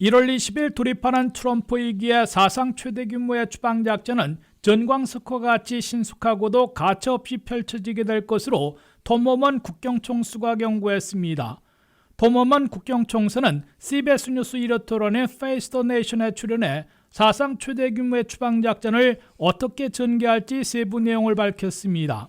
1월 20일 돌입하는 트럼프 2기의 사상 최대 규모의 추방작전은 전광석화 같이 신속하고도 가차없이 펼쳐지게 될 것으로 톰 호먼 국경총수가 경고했습니다. 톰 호먼 국경총수는 CBS 뉴스 1호 토론인 Face the Nation에 출연해 사상 최대 규모의 추방작전을 어떻게 전개할지 세부 내용을 밝혔습니다.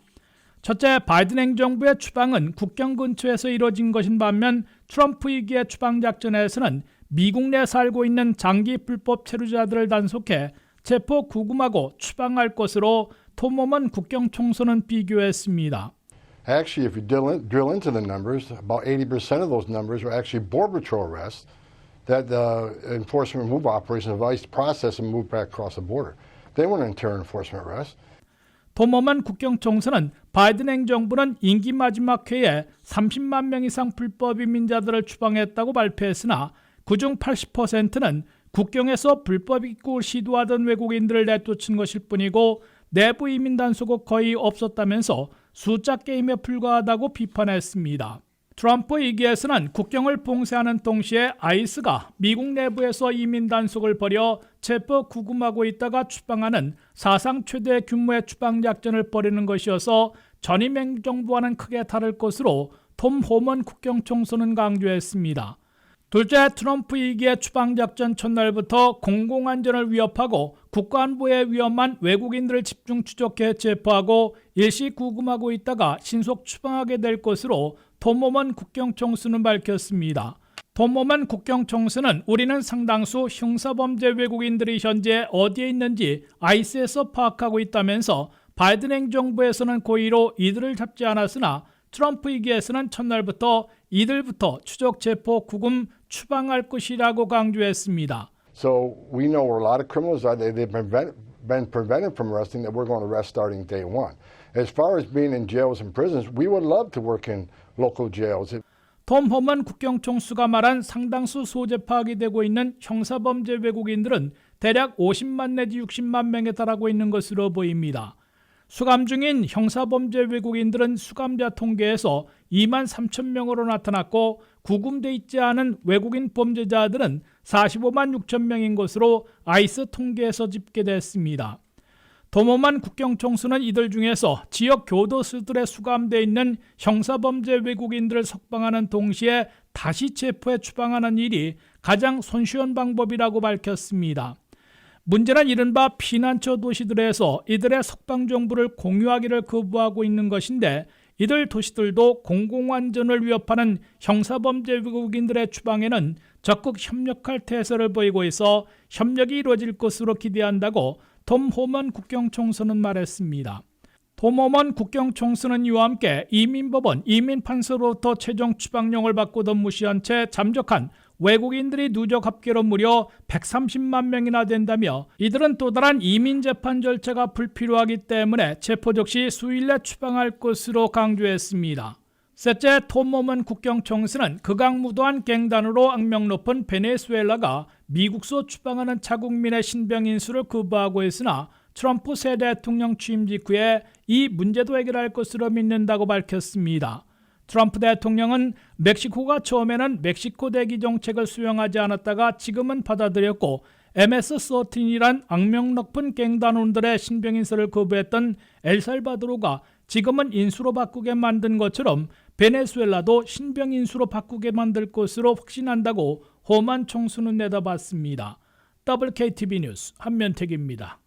첫째, 바이든 행정부의 추방은 국경 근처에서 이뤄진 것인 반면 트럼프 2기의 추방작전에서는 미국 내 살고 있는 장기 불법 체류자들을 단속해 체포 구금하고 추방할 것으로 톰 호먼 국경총수는 비교했습니다. Actually, if you drill into the numbers, about 80% of those numbers were actually Border Patrol arrests that the enforcement removal operations of ICE processed and moved back across the border. They weren't internal enforcement arrests. 톰 호먼 국경총수는 바이든 행정부는 임기 마지막 해에 30만 명 이상 불법 이민자들을 추방했다고 발표했으나 그중 80%는 국경에서 불법 입국을 시도하던 외국인들을 내쫓은 것일 뿐이고 내부 이민 단속은 거의 없었다면서 숫자 게임에 불과하다고 비판했습니다. 트럼프 2기에서는 국경을 봉쇄하는 동시에 아이스가 미국 내부에서 이민 단속을 벌여 체포 구금하고 있다가 추방하는 사상 최대 규모의 추방 작전을 벌이는 것이어서 전임 행정부와는 크게 다를 것으로 톰 호먼 국경총수는 강조했습니다. 둘째, 트럼프 2기의 추방작전 첫날부터 공공안전을 위협하고 국가안보에 위험한 외국인들을 집중 추적해 체포하고 일시 구금하고 있다가 신속 추방하게 될 것으로 톰 호먼 국경총수는 밝혔습니다. 톰 호먼 국경총수는 우리는 상당수 형사범죄 외국인들이 현재 어디에 있는지 아이스에서 파악하고 있다면서 바이든 행정부에서는 고의로 이들을 잡지 않았으나 트럼프 2기에서는 첫날부터 이들부터 추적, 체포, 구금, 추방할 것이라고 강조했습니다. So we know where a lot of criminals are. They've been prevented from arresting that we're going to arrest starting day one. As far as being in jails and prisons, we would love to work in local jails. 톰 호먼 국경총수가 말한 상당수 소재 파악이 되고 있는 형사범죄 외국인들은 대략 50만 내지 60만 명에 달하고 있는 것으로 보입니다. 수감 중인 형사범죄 외국인들은 수감자 통계에서 2만 3천 명으로 나타났고 구금돼 있지 않은 외국인 범죄자들은 45만 6천 명인 것으로 아이스 통계에서 집계됐습니다. 톰 호먼 국경총수는 이들 중에서 지역 교도소들에 수감돼 있는 형사범죄 외국인들을 석방하는 동시에 다시 체포해 추방하는 일이 가장 손쉬운 방법이라고 밝혔습니다. 문제는 이른바 피난처 도시들에서 이들의 석방 정보를 공유하기를 거부하고 있는 것인데 이들 도시들도 공공안전을 위협하는 형사범죄 외국인들의 추방에는 적극 협력할 태세를 보이고 있어 협력이 이루어질 것으로 기대한다고 톰 호먼 국경총수는 말했습니다. 톰 호먼 국경총수는 이와 함께 이민법원, 이민판사로부터 최종 추방령을 받고도 무시한 채 잠적한 외국인들이 누적 합계로 무려 130만 명이나 된다며 이들은 또 다른 이민 재판 절차가 불필요하기 때문에 체포 즉시 수일 내 추방할 것으로 강조했습니다. 셋째, 톰 호먼 국경총수는 극악무도한 갱단으로 악명 높은 베네수엘라가 미국서 추방하는 자국민의 신병 인수를 거부하고 있으나 트럼프 새 대통령 취임 직후에 이 문제도 해결할 것으로 믿는다고 밝혔습니다. 트럼프 대통령은 멕시코가 처음에는 멕시코 대기 정책을 수용하지 않았다가 지금은 받아들였고 MS-13이란 악명 높은 갱단원들의 신병 인수를 거부했던 엘살바도르가 지금은 인수로 바꾸게 만든 것처럼 베네수엘라도 신병 인수로 바꾸게 만들 것으로 확신한다고 호먼 총수는 내다봤습니다. WKTV 뉴스 한면택입니다.